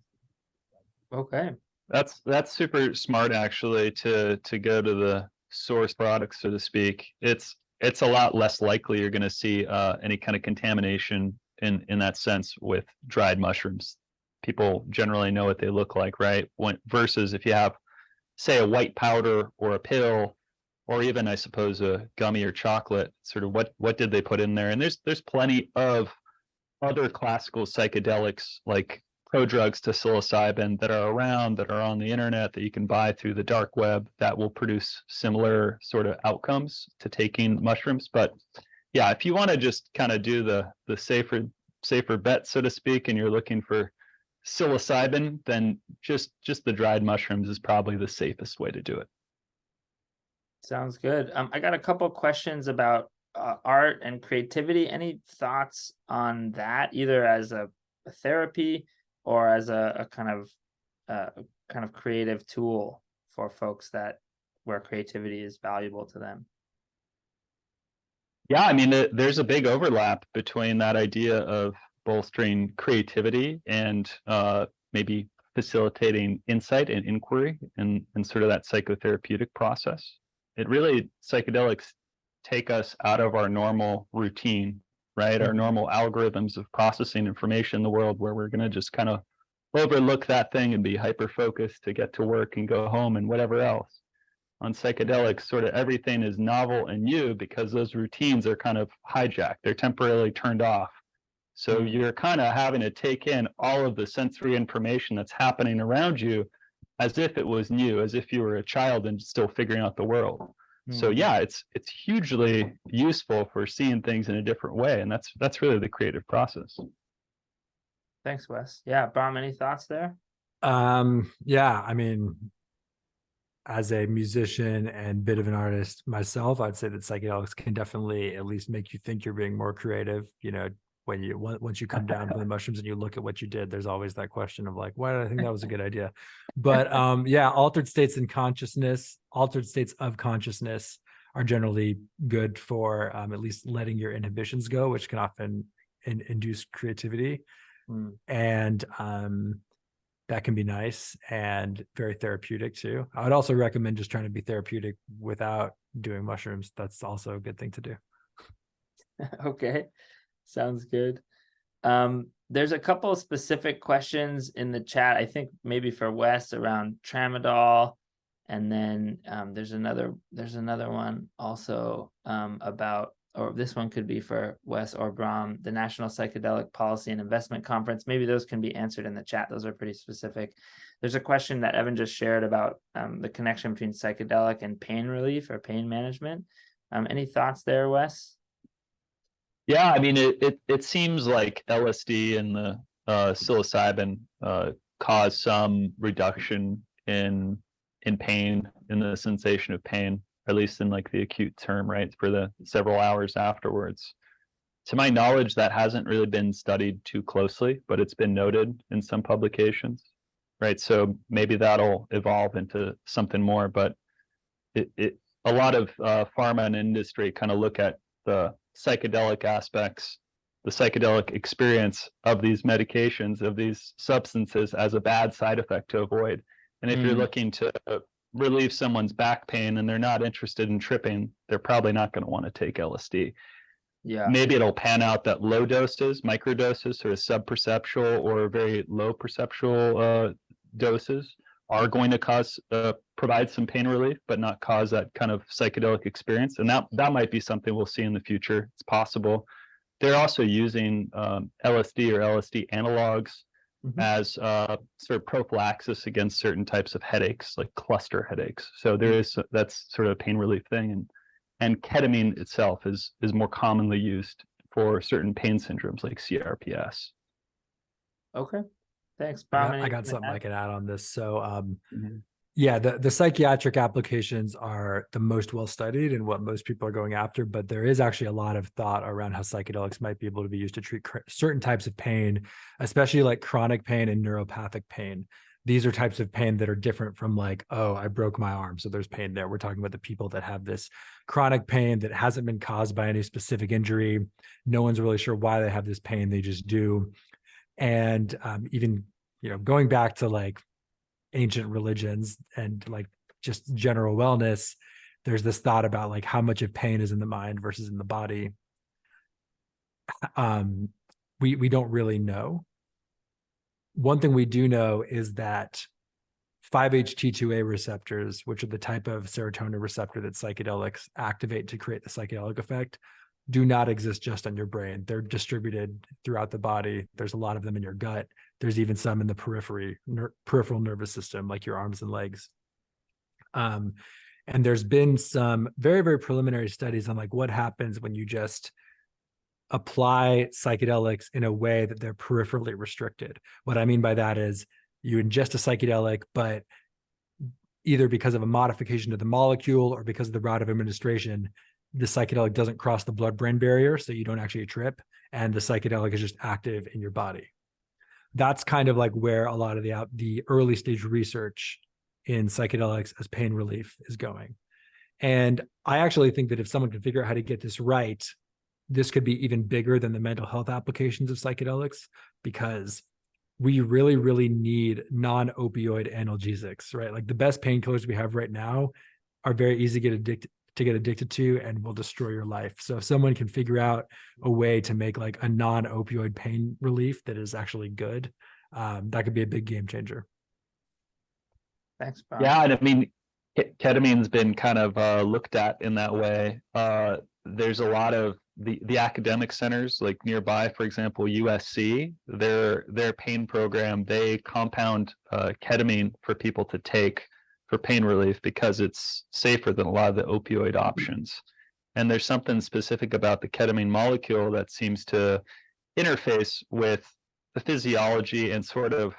Okay. That's super smart actually to go to the source product, so to speak. It's a lot less likely you're going to see any kind of contamination in that sense with dried mushrooms. People generally know what they look like, right? Versus if you have, say, a white powder or a pill, or even, I suppose, a gummy or chocolate, sort of what did they put in there? And there's plenty of other classical psychedelics like prodrugs to psilocybin that are around, that are on the internet, that you can buy through the dark web that will produce similar sort of outcomes to taking mushrooms. But yeah, if you want to just kind of do the safer safer bet, so to speak, and you're looking for psilocybin, then just the dried mushrooms is probably the safest way to do it. Sounds good. I got a couple questions about art and creativity. Any thoughts on that, either as a therapy or as a kind of creative tool for folks where creativity is valuable to them? Yeah, I mean, there's a big overlap between that idea of bolstering creativity and maybe facilitating insight and inquiry and sort of that psychotherapeutic process. Psychedelics take us out of our normal routine, right? Our normal algorithms of processing information in the world, where we're going to just kind of overlook that thing and be hyper-focused to get to work and go home and whatever else. On psychedelics, sort of everything is novel and new because those routines are kind of hijacked. They're temporarily turned off. So you're kind of having to take in all of the sensory information that's happening around you as if it was new, as if you were a child and still figuring out the world. So yeah, it's hugely useful for seeing things in a different way, and that's really the creative process. Thanks, Wes. Yeah, Brom, any thoughts there? Yeah, I mean, as a musician and bit of an artist myself, I'd say that psychedelics can definitely at least make you think you're being more creative. You know, once you come down from the mushrooms and you look at what you did, there's always that question of like, why did I think that was a good idea? But yeah, altered states of consciousness are generally good for at least letting your inhibitions go, which can often induce creativity. And that can be nice and very therapeutic too. I would also recommend just trying to be therapeutic without doing mushrooms. That's also a good thing to do. Okay, sounds good. There's a couple of specific questions in the chat, I think maybe for Wes, around tramadol, and then there's another one also about, or this one could be for Wes or Brom, the National Psychedelic Policy and Investment Conference. Maybe those can be answered in the chat. Those are pretty specific. There's a question that Evan just shared about the connection between psychedelic and pain relief or pain management. Any thoughts there, Wes? Yeah, I mean, it seems like LSD and the psilocybin cause some reduction in pain, in the sensation of pain, at least in like the acute term, right, for the several hours afterwards. To my knowledge, that hasn't really been studied too closely, but it's been noted in some publications, right? So maybe that'll evolve into something more, but a lot of pharma and industry kind of look at the psychedelic aspects, the psychedelic experience of these medications, of these substances, as a bad side effect to avoid. And if you're looking to relieve someone's back pain and they're not interested in tripping, they're probably not going to want to take LSD. Yeah. Maybe it'll pan out that low doses, microdoses, sort of subperceptual or very low perceptual doses are going to provide some pain relief, but not cause that kind of psychedelic experience. And that might be something we'll see in the future. It's possible. They're also using LSD or LSD analogs as sort of prophylaxis against certain types of headaches, like cluster headaches. So that's sort of a pain relief thing. And ketamine itself is more commonly used for certain pain syndromes like CRPS. Okay. Thanks, Yeah, Brom. I got something I can add on this. So yeah, the psychiatric applications are the most well studied and what most people are going after, but there is actually a lot of thought around how psychedelics might be able to be used to treat certain types of pain, especially like chronic pain and neuropathic pain. These are types of pain that are different from like, oh, I broke my arm, so there's pain there. We're talking about the people that have this chronic pain that hasn't been caused by any specific injury. No one's really sure why they have this pain, they just do. And even, going back to like ancient religions and like just general wellness, there's this thought about like how much of pain is in the mind versus in the body. We don't really know. One thing we do know is that 5-HT2A receptors, which are the type of serotonin receptor that psychedelics activate to create the psychedelic effect, do not exist just on your brain. They're distributed throughout the body. There's a lot of them in your gut. There's even some in the peripheral nervous system, like your arms and legs. And there's been some very, very preliminary studies on like what happens when you just apply psychedelics in a way that they're peripherally restricted. What I mean by that is you ingest a psychedelic, but either because of a modification to the molecule or because of the route of administration, the psychedelic doesn't cross the blood-brain barrier, so you don't actually trip, and the psychedelic is just active in your body. That's kind of like where a lot of the early stage research in psychedelics as pain relief is going. And I actually think that if someone can figure out how to get this right, this could be even bigger than the mental health applications of psychedelics, because we really, really need non-opioid analgesics, right? Like the best painkillers we have right now are very easy to get addicted to and will destroy your life. So if someone can figure out a way to make like a non-opioid pain relief that is actually good, that could be a big game changer. Thanks, Brom. Yeah, and I mean, ketamine's been kind of looked at in that way. There's a lot of the academic centers like nearby, for example, USC, their pain program, they compound ketamine for people to take for pain relief because it's safer than a lot of the opioid options. And there's something specific about the ketamine molecule that seems to interface with the physiology and sort of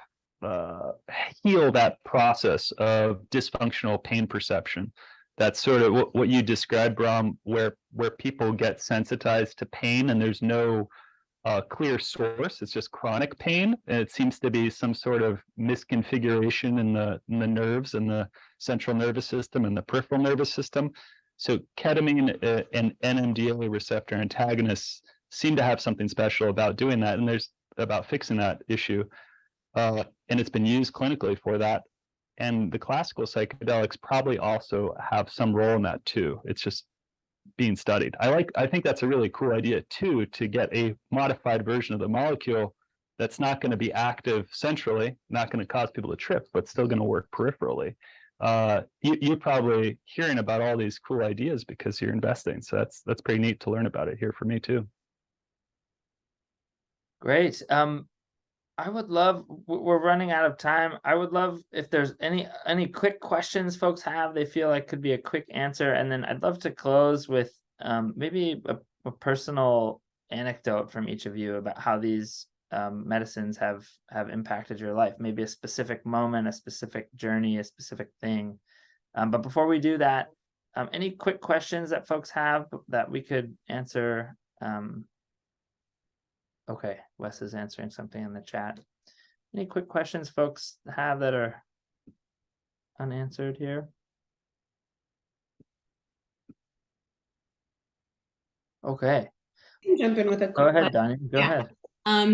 heal that process of dysfunctional pain perception. That's sort of what you described, Brom, where people get sensitized to pain and there's no clear source. It's just chronic pain, and it seems to be some sort of misconfiguration in the nerves and the central nervous system and the peripheral nervous system. So ketamine and NMDA receptor antagonists seem to have something special about doing that, and there's about fixing that issue. And it's been used clinically for that. And the classical psychedelics probably also have some role in that too. It's just being studied. I think that's a really cool idea too, to get a modified version of the molecule that's not going to be active centrally, not going to cause people to trip, but still going to work peripherally. You're probably hearing about all these cool ideas because you're investing. So that's pretty neat to learn about it here for me too. Great. I would love, we're running out of time. I would love if there's any quick questions folks have, they feel like could be a quick answer. And then I'd love to close with maybe a personal anecdote from each of you about how these medicines have impacted your life. Maybe a specific moment, a specific journey, a specific thing. But before we do that, any quick questions that folks have that we could answer? Okay, Wes is answering something in the chat. Any quick questions folks have that are unanswered here? Okay. I can jump in with a quick Go ahead, one. Donnie. Go ahead. I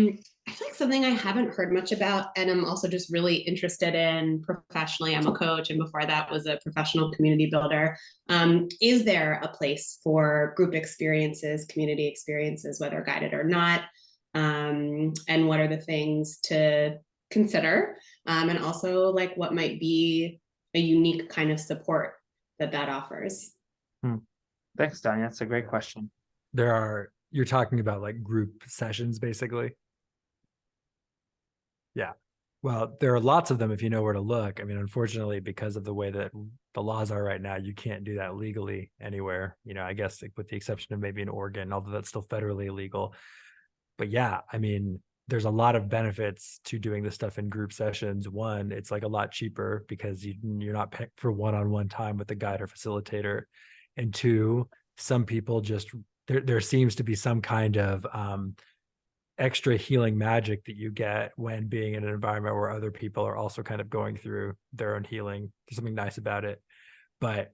feel like something I haven't heard much about, and I'm also just really interested in professionally. I'm a coach, and before that was a professional community builder. Is there a place for group experiences, community experiences, whether guided or not? And what are the things to consider? And also, like, what might be a unique kind of support that offers? Thanks, Donnie. That's a great question. You're talking about like group sessions, basically. Yeah. Well, there are lots of them if you know where to look. I mean, unfortunately, because of the way that the laws are right now, you can't do that legally anywhere. You know, I guess with the exception of maybe in Oregon, although that's still federally illegal. But yeah, I mean, there's a lot of benefits to doing this stuff in group sessions. One, it's like a lot cheaper because you're not paying for one-on-one time with the guide or facilitator. And two, some people just, there seems to be some kind of extra healing magic that you get when being in an environment where other people are also kind of going through their own healing. There's something nice about it. But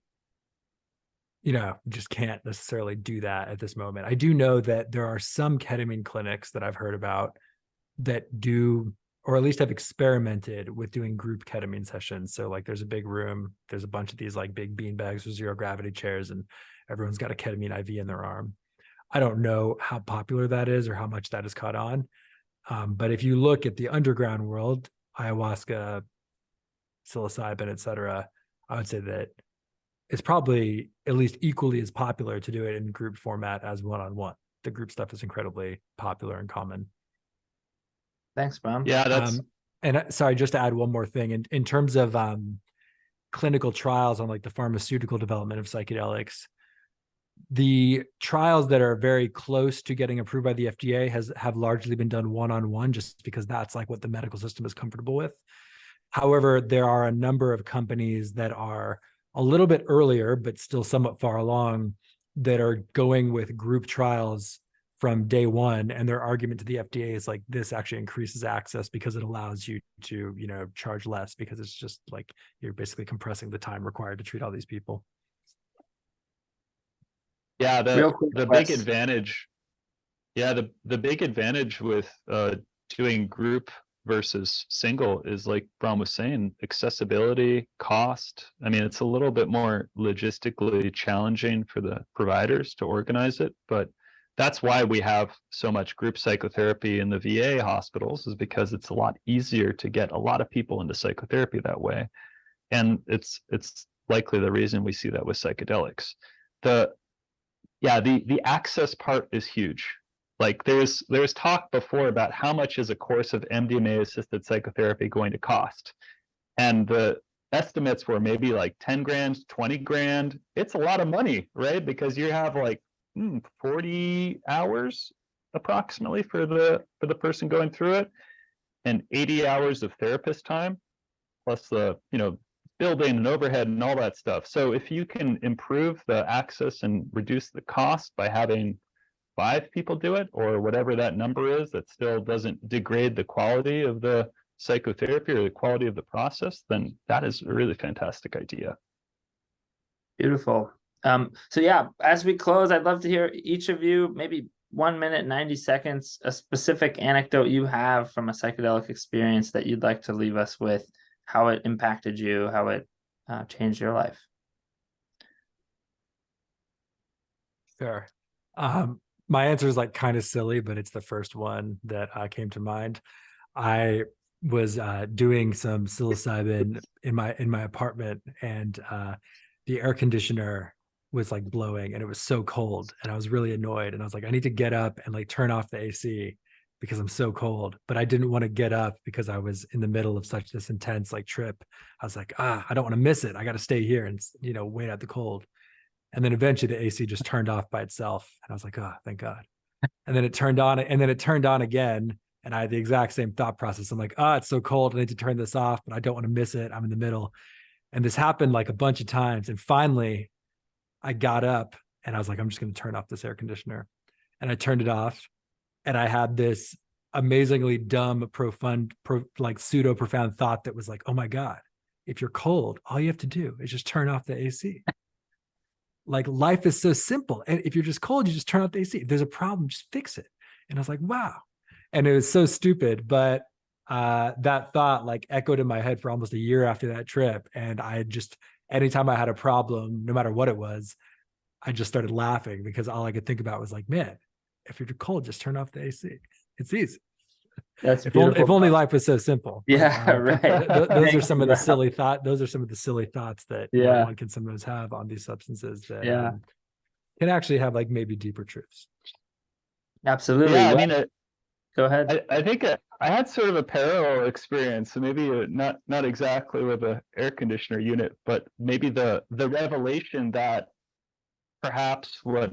you know, just can't necessarily do that at this moment. I do know that there are some ketamine clinics that I've heard about that do, or at least have experimented with doing group ketamine sessions. So like there's a big room, there's a bunch of these like big bean bags with zero gravity chairs, and everyone's got a ketamine IV in their arm. I don't know how popular that is or how much that has caught on. But if you look at the underground world, ayahuasca, psilocybin, et cetera, I would say that it's probably at least equally as popular to do it in group format as one-on-one. The group stuff is incredibly popular and common. Thanks, Brom. Yeah, that's and sorry, just to add one more thing, in terms of clinical trials on like the pharmaceutical development of psychedelics, The trials that are very close to getting approved by the FDA have largely been done one-on-one, just because that's like what the medical system is comfortable with. However, there are a number of companies that are a little bit earlier, but still somewhat far along, that are going with group trials from day one. And their argument to the FDA is like, this actually increases access because it allows you to, charge less, because it's just like you're basically compressing the time required to treat all these people. Yeah, Real quick, the Wes. big advantage. Yeah, the big advantage with doing group versus single is, like Brom was saying, accessibility, cost. I mean, it's a little bit more logistically challenging for the providers to organize it, but that's why we have so much group psychotherapy in the VA hospitals, is because it's a lot easier to get a lot of people into psychotherapy that way. And it's likely the reason we see that with psychedelics. The access part is huge. Like there's talk before about how much is a course of MDMA assisted psychotherapy going to cost. And the estimates were maybe like 10 grand, 20 grand. It's a lot of money, right? Because you have like 40 hours approximately for the person going through it, and 80 hours of therapist time, plus the, building and overhead and all that stuff. So if you can improve the access and reduce the cost by having 5 people do it, or whatever that number is, that still doesn't degrade the quality of the psychotherapy or the quality of the process, then that is a really fantastic idea. Beautiful. So yeah, as we close, I'd love to hear each of you, maybe 1 minute, 90 seconds, a specific anecdote you have from a psychedelic experience that you'd like to leave us with, how it impacted you, how it changed your life. Fair. My answer is like kind of silly, but it's the first one that came to mind. I was doing some psilocybin in my apartment, and the air conditioner was like blowing, and it was so cold, and I was really annoyed, and I was like, I need to get up and like turn off the AC because I'm so cold. But I didn't want to get up because I was in the middle of such this intense like trip. I was like, I don't want to miss it. I got to stay here and wait out the cold. And then eventually the AC just turned off by itself, and I was like, oh, thank God. And then it turned on, and then it turned on again. And I had the exact same thought process. I'm like, it's so cold. I need to turn this off, but I don't want to miss it. I'm in the middle. And this happened like a bunch of times. And finally I got up and I was like, I'm just going to turn off this air conditioner. And I turned it off. And I had this amazingly dumb, like pseudo profound thought that was like, oh my God, if you're cold, all you have to do is just turn off the AC. Like life is so simple. And if you're just cold, you just turn off the AC. If there's a problem, just fix it. And I was like, wow. And it was so stupid, but that thought like echoed in my head for almost a year after that trip. And I just, anytime I had a problem, no matter what it was, I just started laughing, because all I could think about was like, man, if you're cold, just turn off the AC. It's easy. That's if only life was so simple. Yeah, but, right. Those are some of the silly thoughts that one can sometimes have on these substances that can actually have like maybe deeper truths. Absolutely. Yeah, I mean, go ahead. I think I had sort of a parallel experience, so maybe not exactly with an air conditioner unit, but maybe the revelation that perhaps what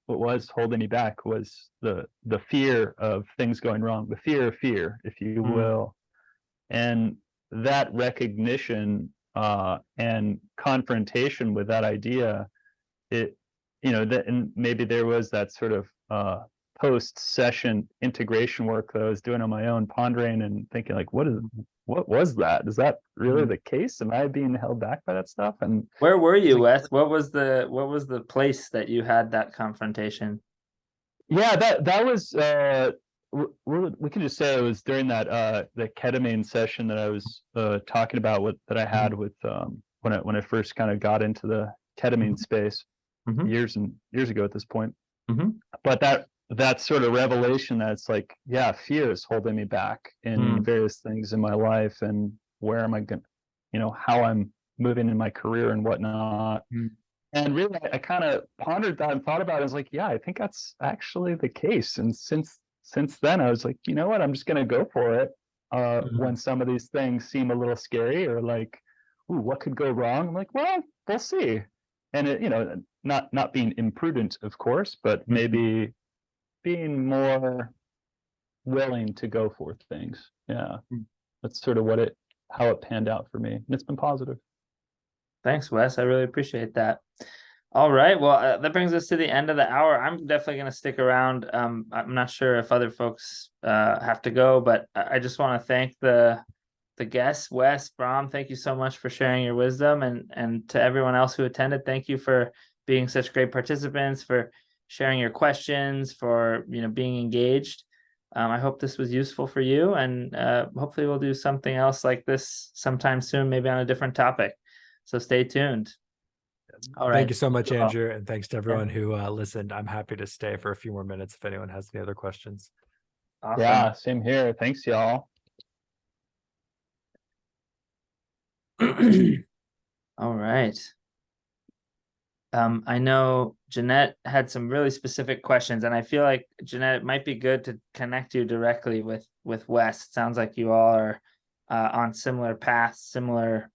was holding me back was the fear of things going wrong, the fear of fear, if you will. And that recognition and confrontation with that idea, and maybe there was that sort of post-session integration work that I was doing on my own, pondering and thinking like, what was that? Is that really the case? Am I being held back by that stuff? And where were you, Wes? What was the place that you had that confrontation? Yeah, that was we can just say it was during that the ketamine session that I was talking about that I had with when I first kind of got into the ketamine space years and years ago at this point. But that sort of revelation that it's like, yeah, fear is holding me back in various things in my life, and where am I going, how I'm moving in my career and whatnot. And really, I kind of pondered that and thought about it. I was like, yeah, I think that's actually the case. And since then, I was like, you know what, I'm just going to go for it. When some of these things seem a little scary, or like, ooh, what could go wrong? I'm like, well, we'll see. and it, not being imprudent, of course, but maybe being more willing to go for things. Yeah, that's sort of how it panned out for me, and it's been positive. Thanks, Wes. I really appreciate that. All right. Well, that brings us to the end of the hour. I'm definitely going to stick around. I'm not sure if other folks have to go, but I just want to thank the guests, Wes, Brom. Thank you so much for sharing your wisdom, and to everyone else who attended, thank you for being such great participants, for sharing your questions, for being engaged. I hope this was useful for you, and hopefully we'll do something else like this sometime soon, maybe on a different topic. So stay tuned. All right. Thank you so much, Andrew. And thanks to everyone who listened. I'm happy to stay for a few more minutes if anyone has any other questions. Awesome. Yeah, same here. Thanks, y'all. All right. I know Jeanette had some really specific questions, and I feel like, Jeanette, it might be good to connect you directly with Wes. It sounds like you all are on similar paths, similar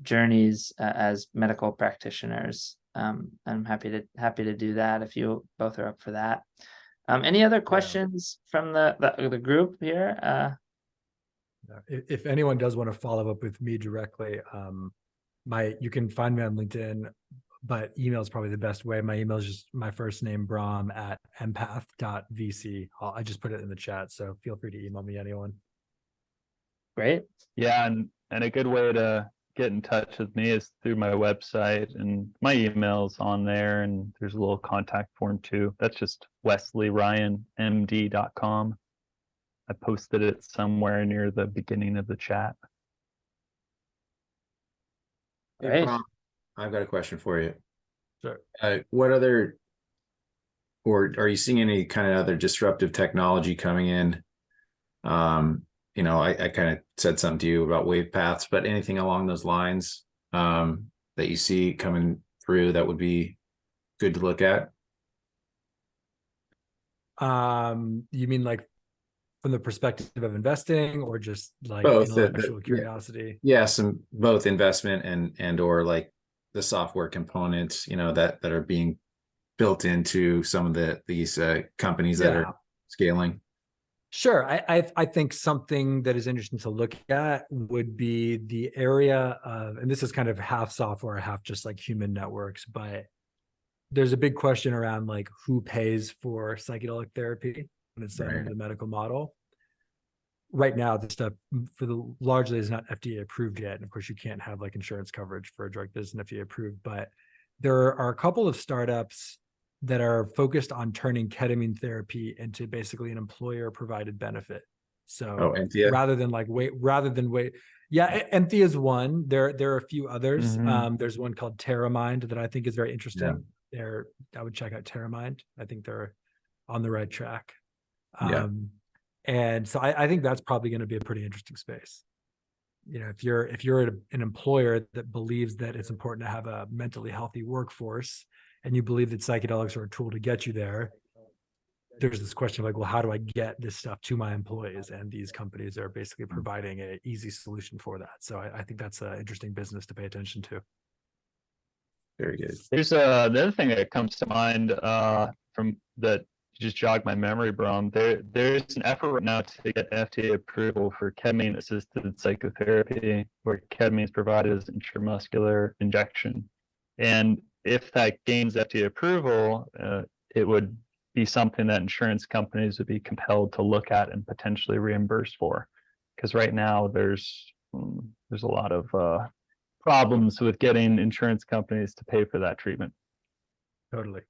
journeys as medical practitioners. I'm happy to do that if you both are up for that. Any other questions from the group here? If anyone does want to follow up with me directly, you can find me on LinkedIn, but email is probably the best way. My email is just my first name, Brom, at empath.vc. I just put it in the chat, so feel free to email me, anyone. Great. Yeah, and a good way to get in touch with me is through my website, and my email's on there, and there's a little contact form too. That's just wesleyryanmd.com. I posted it somewhere near the beginning of the chat. Great. Hey, Brom, I've got a question for you. Sure. What other, or are you seeing any kind of other disruptive technology coming in? I kind of said something to you about wave paths, but anything along those lines that you see coming through that would be good to look at? You mean like from the perspective of investing, or just like Both, intellectual curiosity? Yeah, both investment and or like the software components, that are being built into some of these companies that are scaling. Sure. I think something that is interesting to look at would be the area of, and this is kind of half software, half just like human networks, but there's a big question around like who pays for psychedelic therapy when it's done in the medical model. Right now, the stuff largely is not FDA approved yet. And of course, you can't have like insurance coverage for a drug that isn't FDA approved, but there are a couple of startups that are focused on turning ketamine therapy into basically an employer provided benefit. So rather than wait. Yeah, Enthea is one. There are a few others. There's one called TerraMind that I think is very interesting. I would check out TerraMind. I think they're on the right track. And so I think that's probably going to be a pretty interesting space. If you're an employer that believes that it's important to have a mentally healthy workforce, and you believe that psychedelics are a tool to get you there, there's this question of like, well, how do I get this stuff to my employees? And these companies are basically providing an easy solution for that. So I think that's an interesting business to pay attention to. Very good. There's the other thing that comes to mind from that just jogged my memory, Brom. There's an effort right now to get FDA approval for ketamine-assisted psychotherapy, where ketamine is provided as intramuscular injection. And if that gains FDA approval, it would be something that insurance companies would be compelled to look at and potentially reimburse for. Because right now there's a lot of problems with getting insurance companies to pay for that treatment. Totally.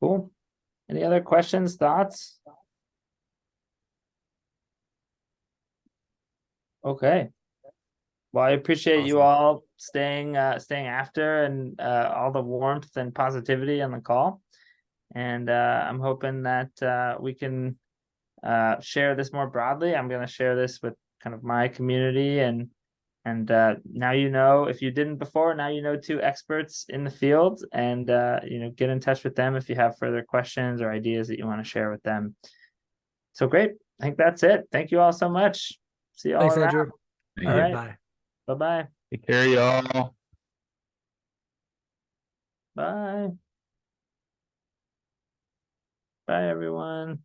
Cool. Any other questions, thoughts? Okay. Well, I appreciate you all staying after, and all the warmth and positivity on the call. And I'm hoping that we can share this more broadly. I'm going to share this with kind of my community, and now if you didn't before, now 2 experts in the field, and get in touch with them if you have further questions or ideas that you want to share with them. So great. I think that's it. Thank you all so much. See you all around. Thanks, Andrew. All right. Bye. Bye-bye. Take care, y'all. Bye. Bye, everyone.